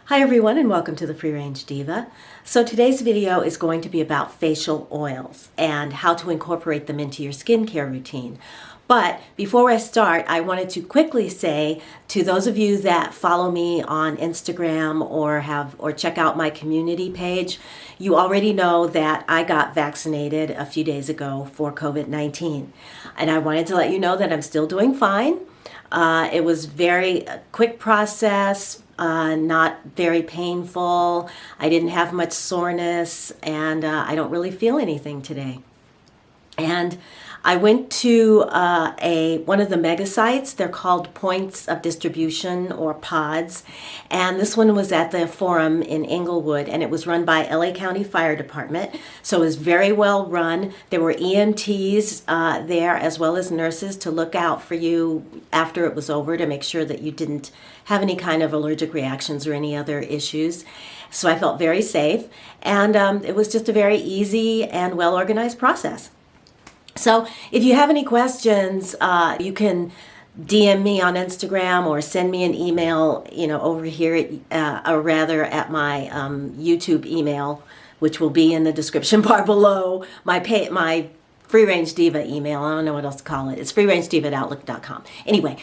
Hi everyone and welcome to the Free Range Diva. So today's video is going to be about facial oils and how to incorporate them into your skincare routine. But before I start, I wanted to quickly say to those of you that follow me on Instagram or check out my community page, you already know that I got vaccinated a few days ago for COVID-19. And I wanted to let you know that I'm still doing fine. It was very quick process, not very painful. I didn't have much soreness, and I don't really feel anything today. And I went to one of the mega sites. They're called points of distribution or pods. And this one was at the Forum in Inglewood, and it was run by LA County Fire Department. So it was very well run. There were EMTs there as well as nurses to look out for you after it was over to make sure that you didn't have any kind of allergic reactions or any other issues. So I felt very safe. And it was just a very easy and well-organized process. So if you have any questions, you can DM me on Instagram or send me an email, over here, or rather at my YouTube email, which will be in the description bar below. My Free Range Diva email, I don't know what else to call it. It's freerangediva@outlook.com. Anyway,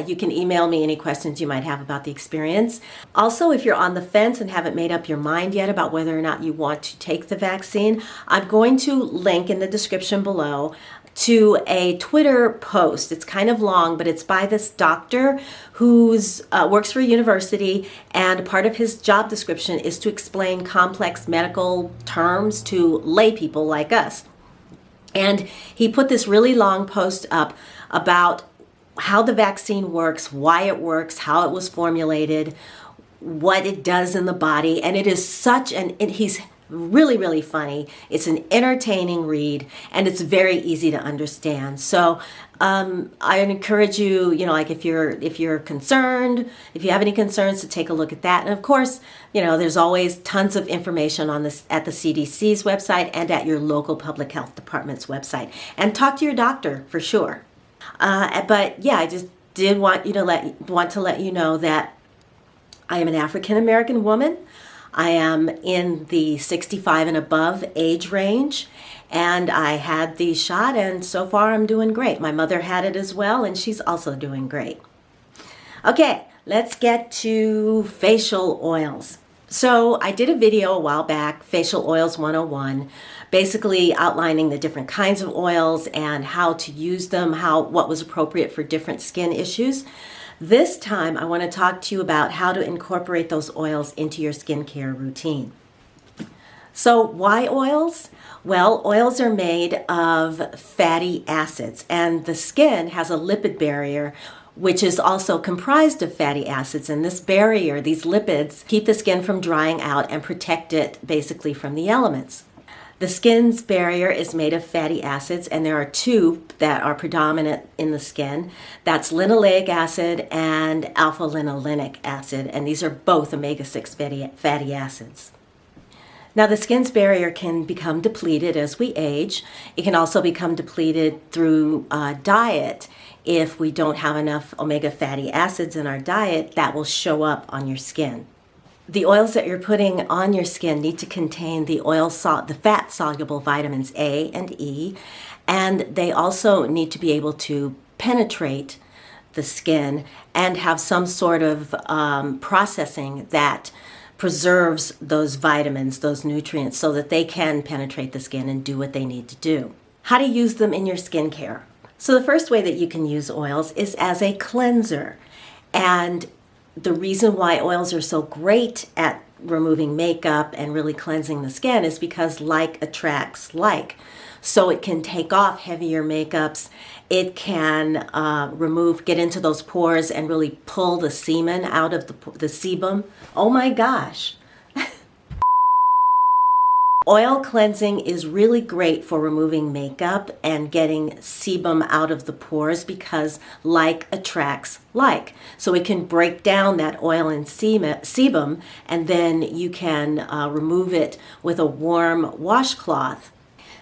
you can email me any questions you might have about the experience. Also, if you're on the fence and haven't made up your mind yet about whether or not you want to take the vaccine, I'm going to link in the description below to a Twitter post. It's kind of long, but it's by this doctor who's works for a university, and part of his job description is to explain complex medical terms to lay people like us. And he put this really long post up about how the vaccine works, why it works, how it was formulated, what it does in the body. And it is he's really, really funny. It's an entertaining read, and it's very easy to understand. So I encourage you, if you're concerned, if you have any concerns, to take a look at that. And of course, there's always tons of information on this at the CDC's website and at your local public health department's website. And talk to your doctor for sure. But yeah, I just did want to let you know that I am an African American woman. I am in the 65 and above age range, and I had the shot, and so far I'm doing great. My mother had it as well, and she's also doing great. Okay, let's get to facial oils. So I did a video a while back, Facial Oils 101, basically outlining the different kinds of oils and how to use them, what was appropriate for different skin issues. This time, I want to talk to you about how to incorporate those oils into your skincare routine. So why oils? Well, oils are made of fatty acids, and the skin has a lipid barrier which is also comprised of fatty acids. And this barrier, these lipids, keep the skin from drying out and protect it basically from the elements. The skin's barrier is made of fatty acids, and there are two that are predominant in the skin. That's linoleic acid and alpha-linolenic acid, and these are both omega-6 fatty acids. Now, the skin's barrier can become depleted as we age. It can also become depleted through diet. If we don't have enough omega fatty acids in our diet, that will show up on your skin. The oils that you're putting on your skin need to contain the fat-soluble vitamins A and E, and they also need to be able to penetrate the skin and have some sort of processing that preserves those vitamins, those nutrients, so that they can penetrate the skin and do what they need to do. How to use them in your skincare. So the first way that you can use oils is as a cleanser. And the reason why oils are so great at removing makeup and really cleansing the skin is because like attracts like. So it can take off heavier makeups. It can get into those pores and really pull the semen out of the sebum. Oh my gosh. Oil cleansing is really great for removing makeup and getting sebum out of the pores because like attracts like. So it can break down that oil and sebum, and then you can remove it with a warm washcloth.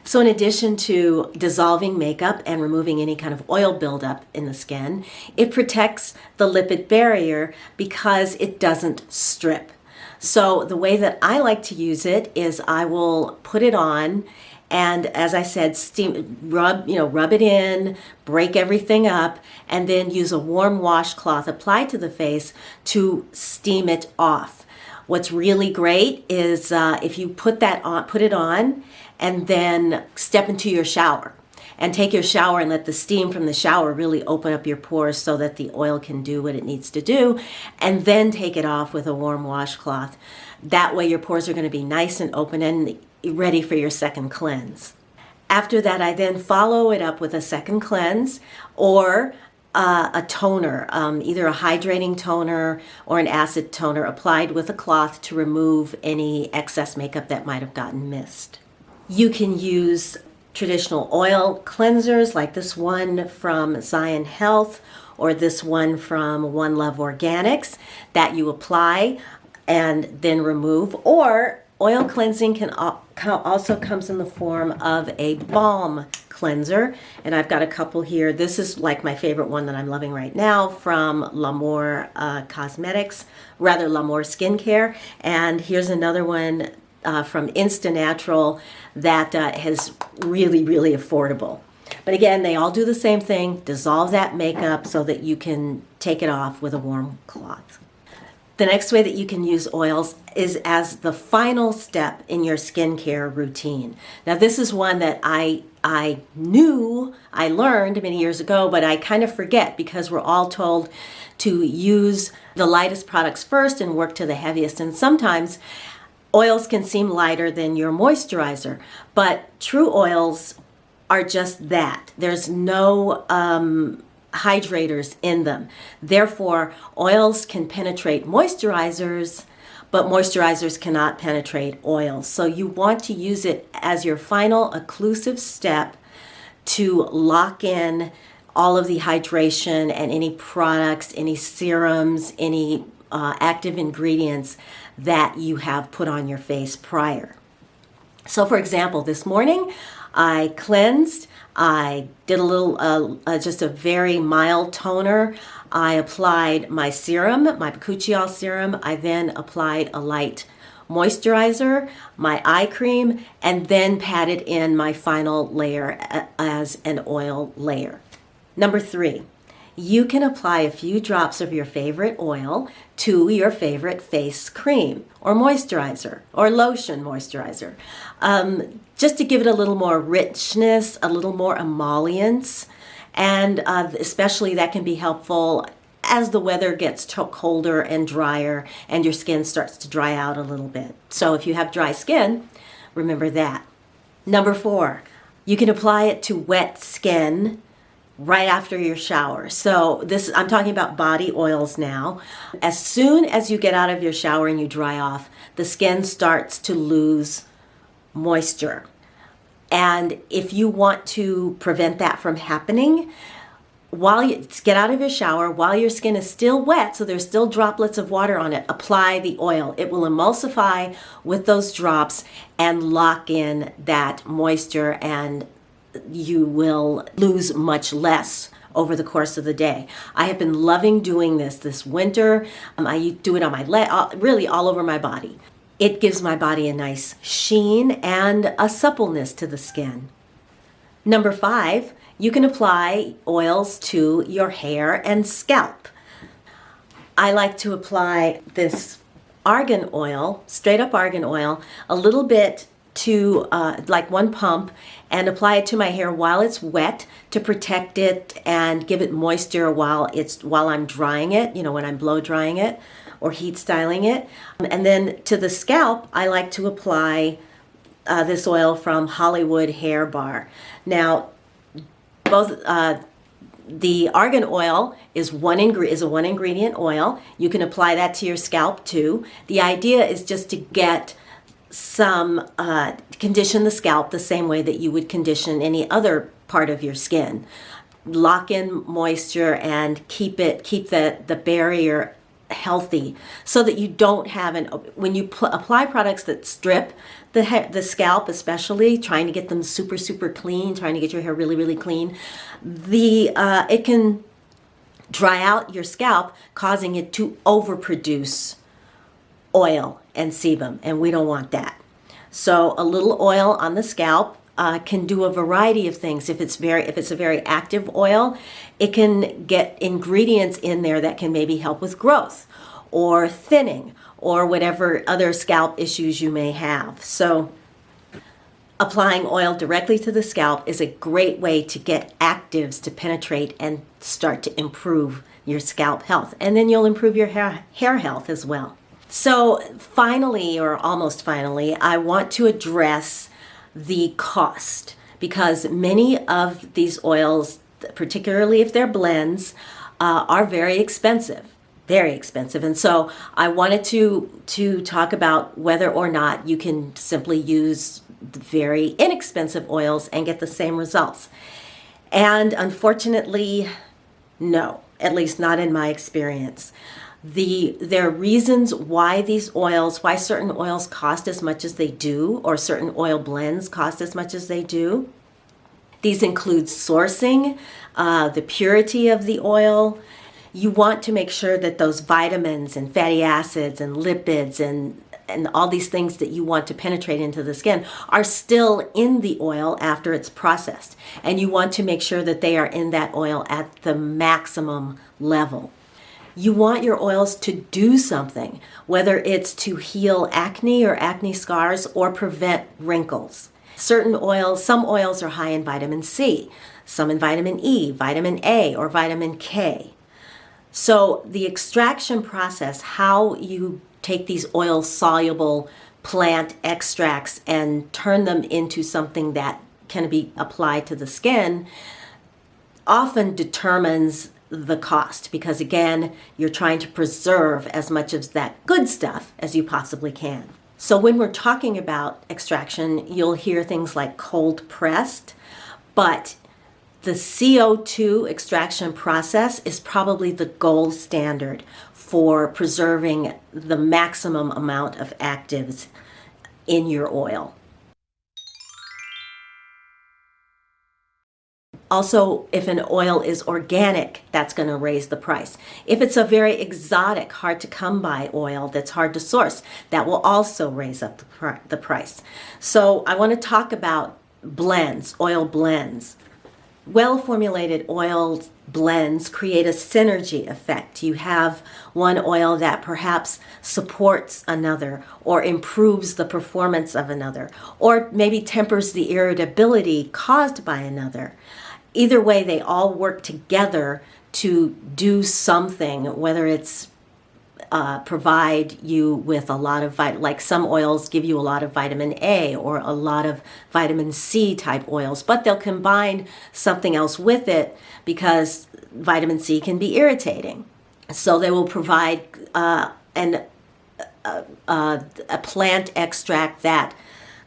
So in addition to dissolving makeup and removing any kind of oil buildup in the skin, it protects the lipid barrier because it doesn't strip. So the way that I like to use it is I will put it on and, as I said, rub it in, break everything up, and then use a warm washcloth applied to the face to steam it off. What's really great is if you put it on, and then step into your shower and take your shower and let the steam from the shower really open up your pores so that the oil can do what it needs to do, and then take it off with a warm washcloth. That way your pores are going to be nice and open and ready for your second cleanse. After that, I then follow it up with a second cleanse or a toner, either a hydrating toner or an acid toner applied with a cloth to remove any excess makeup that might have gotten missed. You can use traditional oil cleansers like this one from Zion Health or this one from One Love Organics that you apply and then remove, or oil cleansing also comes in the form of a balm cleanser, and I've got a couple here. This is like my favorite one that I'm loving right now from L'Amour L'Amour Skincare, and here's another one from Insta Natural that is really, really affordable. But again, they all do the same thing, dissolve that makeup so that you can take it off with a warm cloth. The next way that you can use oils is as the final step in your skincare routine. Now, this is one that I learned many years ago, but I kind of forget because we're all told to use the lightest products first and work to the heaviest. And sometimes oils can seem lighter than your moisturizer, but true oils are just that. There's no hydrators in them. Therefore, oils can penetrate moisturizers, but moisturizers cannot penetrate oils. So you want to use it as your final occlusive step to lock in all of the hydration and any products, any serums, any active ingredients that you have put on your face prior. So for example, this morning I cleansed. I did a little, just a very mild toner. I applied my serum, my bakuchiol serum. I then applied a light moisturizer, my eye cream, and then patted in my final layer as an oil layer. Number 3, you can apply a few drops of your favorite oil to your favorite face cream or moisturizer or lotion moisturizer, just to give it a little more richness, a little more emollients, and especially that can be helpful as the weather gets colder and drier and your skin starts to dry out a little bit. So if you have dry skin, remember that. Number 4, you can apply it to wet skin right after your shower. So I'm talking about body oils now. As soon as you get out of your shower and you dry off, the skin starts to lose moisture. And if you want to prevent that from happening, while you get out of your shower, while your skin is still wet, so there's still droplets of water on it, apply the oil. It will emulsify with those drops and lock in that moisture, and you will lose much less over the course of the day. I have been loving doing this winter. I do it on my really all over my body. It gives my body a nice sheen and a suppleness to the skin. Number 5, you can apply oils to your hair and scalp. I like to apply this argan oil, straight up argan oil, a little bit to like one pump, and apply it to my hair while it's wet to protect it and give it moisture while I'm drying it, when I'm blow drying it or heat styling it. And then to the scalp, I like to apply this oil from Hollywood Hair Bar. Now, both the argan oil is a one ingredient oil. You can apply that to your scalp too. The idea is just to get some condition the scalp the same way that you would condition any other part of your skin. Lock in moisture and keep the barrier healthy, so that you don't have when you apply products that strip the scalp, especially trying to get them super clean, trying to get your hair really clean, it can dry out your scalp, causing it to overproduce oil and sebum, and we don't want that. So a little oil on the scalp can do a variety of things. If it's a very active oil, it can get ingredients in there that can maybe help with growth or thinning or whatever other scalp issues you may have. So applying oil directly to the scalp is a great way to get actives to penetrate and start to improve your scalp health. And then you'll improve your hair health as well. So finally, or almost finally, I want to address the cost, because many of these oils, particularly if they're blends, are very expensive. And so I wanted to talk about whether or not you can simply use very inexpensive oils and get the same results. And unfortunately, no, at least not in my experience. There are reasons why why certain oils cost as much as they do, or certain oil blends cost as much as they do. These include sourcing, the purity of the oil. You want to make sure that those vitamins and fatty acids and lipids and all these things that you want to penetrate into the skin are still in the oil after it's processed. And you want to make sure that they are in that oil at the maximum level. You want your oils to do something, whether it's to heal acne or acne scars or prevent wrinkles. Some oils are high in vitamin C, some in vitamin E, vitamin A, or vitamin K. So the extraction process, how you take these oil-soluble plant extracts and turn them into something that can be applied to the skin, often determines the cost, because again, you're trying to preserve as much of that good stuff as you possibly can. So when we're talking about extraction, you'll hear things like cold pressed, but the CO2 extraction process is probably the gold standard for preserving the maximum amount of actives in your oil. Also, if an oil is organic, that's going to raise the price. If it's a very exotic, hard to come by oil that's hard to source, that will also raise up the price. So I want to talk about blends, oil blends. Well-formulated oil blends create a synergy effect. You have one oil that perhaps supports another or improves the performance of another, or maybe tempers the irritability caused by another. Either way, they all work together to do something, whether it's provide you with a lot of like some oils give you a lot of vitamin A or a lot of vitamin C type oils, but they'll combine something else with it because vitamin C can be irritating. So they will provide a plant extract that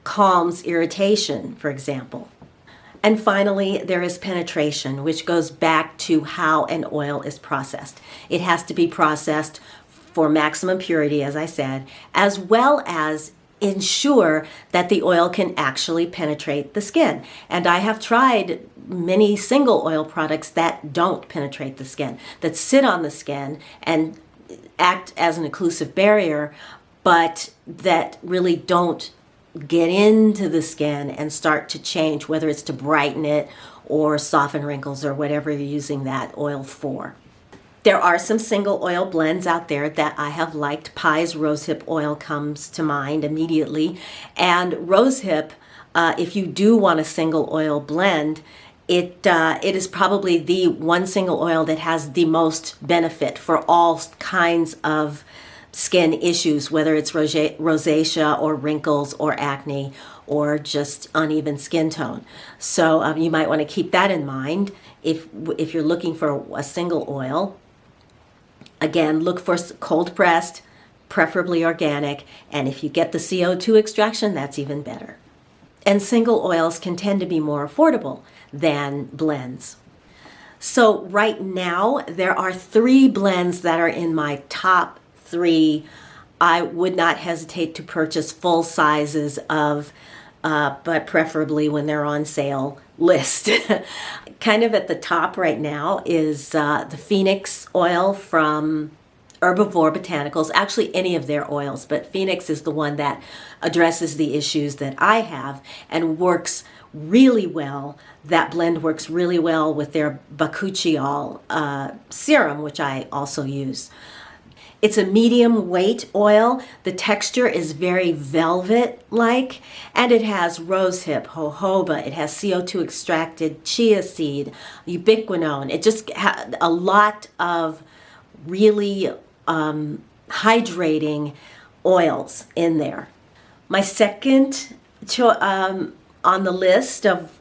calms irritation, for example. And finally, there is penetration, which goes back to how an oil is processed. It has to be processed for maximum purity, as I said, as well as ensure that the oil can actually penetrate the skin. And I have tried many single oil products that don't penetrate the skin, that sit on the skin and act as an occlusive barrier, but that really don't get into the skin and start to change, whether it's to brighten it or soften wrinkles or whatever you're using that oil for. There are some single oil blends out there that I have liked. Pai's rosehip oil comes to mind immediately. And rosehip, if you do want a single oil blend, it is probably the one single oil that has the most benefit for all kinds of skin issues, whether it's rosacea or wrinkles or acne or just uneven skin tone. So you might want to keep that in mind if you're looking for a single oil. Again, look for cold pressed, preferably organic, and if you get the CO2 extraction, that's even better. And single oils can tend to be more affordable than blends. So right now, there are 3 blends that are in my top 3. I would not hesitate to purchase full sizes of, but preferably when they're on sale list. Kind of at the top right now is the Phoenix oil from Herbivore Botanicals, actually any of their oils, but Phoenix is the one that addresses the issues that I have and works really well. That blend works really well with their bakuchiol serum, which I also use. It's a medium weight oil. The texture is very velvet-like, and it has rosehip, jojoba, it has CO2 extracted chia seed, ubiquinone. It just has a lot of really hydrating oils in there. My second on the list of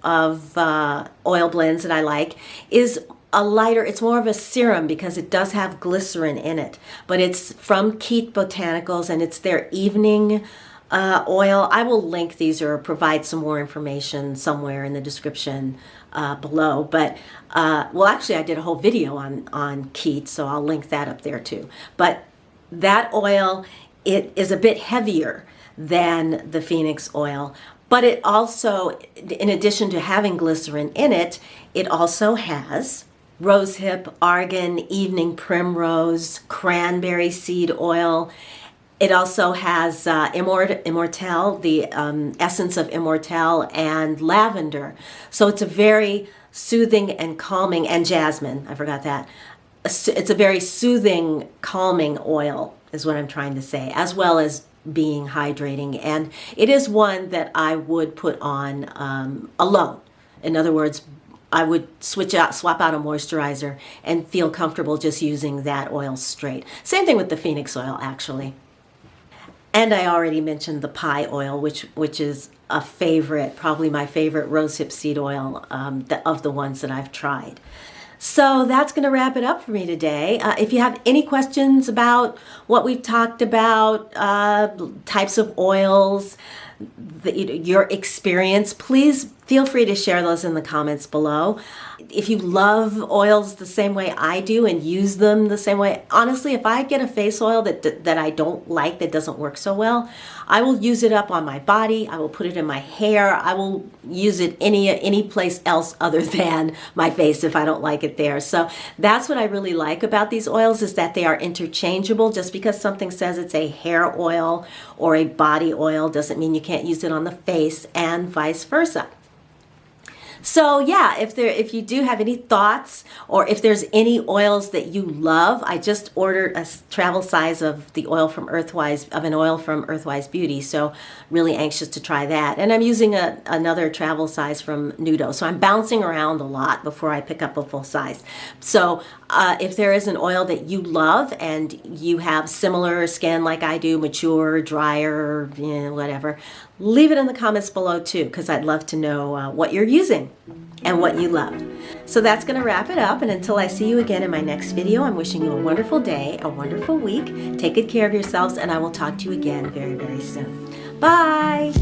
oil blends that I like is a lighter, it's more of a serum because it does have glycerin in it, but it's from Rakuten Botanicals and it's their evening oil. I will link these or provide some more information somewhere in the description below, but well, actually I did a whole video on Rakuten, so I'll link that up there too. But that oil, it is a bit heavier than the Phoenix oil, but it also, in addition to having glycerin in it, it also has rosehip, argan, evening primrose, cranberry seed oil. It also has immortelle, the essence of immortelle, and lavender. So it's a very soothing and calming, and jasmine, I forgot that. It's a very soothing, calming oil, is what I'm trying to say, as well as being hydrating. And it is one that I would put on alone. In other words, I would swap out a moisturizer and feel comfortable just using that oil straight. Same thing with the Phoenix oil, actually. And I already mentioned the pie oil, which is a favorite, probably my favorite rosehip seed oil of the ones that I've tried. So that's going to wrap it up for me today. If you have any questions about what we've talked about, types of oils, your experience, please feel free to share those in the comments below. If you love oils the same way I do and use them the same way, honestly, if I get a face oil that I don't like, that doesn't work so well, I will use it up on my body. I will put it in my hair. I will use it any place else other than my face if I don't like it there. So that's what I really like about these oils, is that they are interchangeable. Just because something says it's a hair oil or a body oil doesn't mean you can't use it on the face, and vice versa. So yeah, if you do have any thoughts, or if there's any oils that you love, I just ordered a travel size of the oil from Earthwise Beauty, so really anxious to try that. And I'm using another travel size from Nudo, so I'm bouncing around a lot before I pick up a full size. So if there is an oil that you love and you have similar skin like I do, mature, drier, whatever, leave it in the comments below too, because I'd love to know what you're using and what you love. So that's going to wrap it up, and until I see you again in my next video, I'm wishing you a wonderful day, a wonderful week. Take good care of yourselves, and I will talk to you again very, very soon. Bye!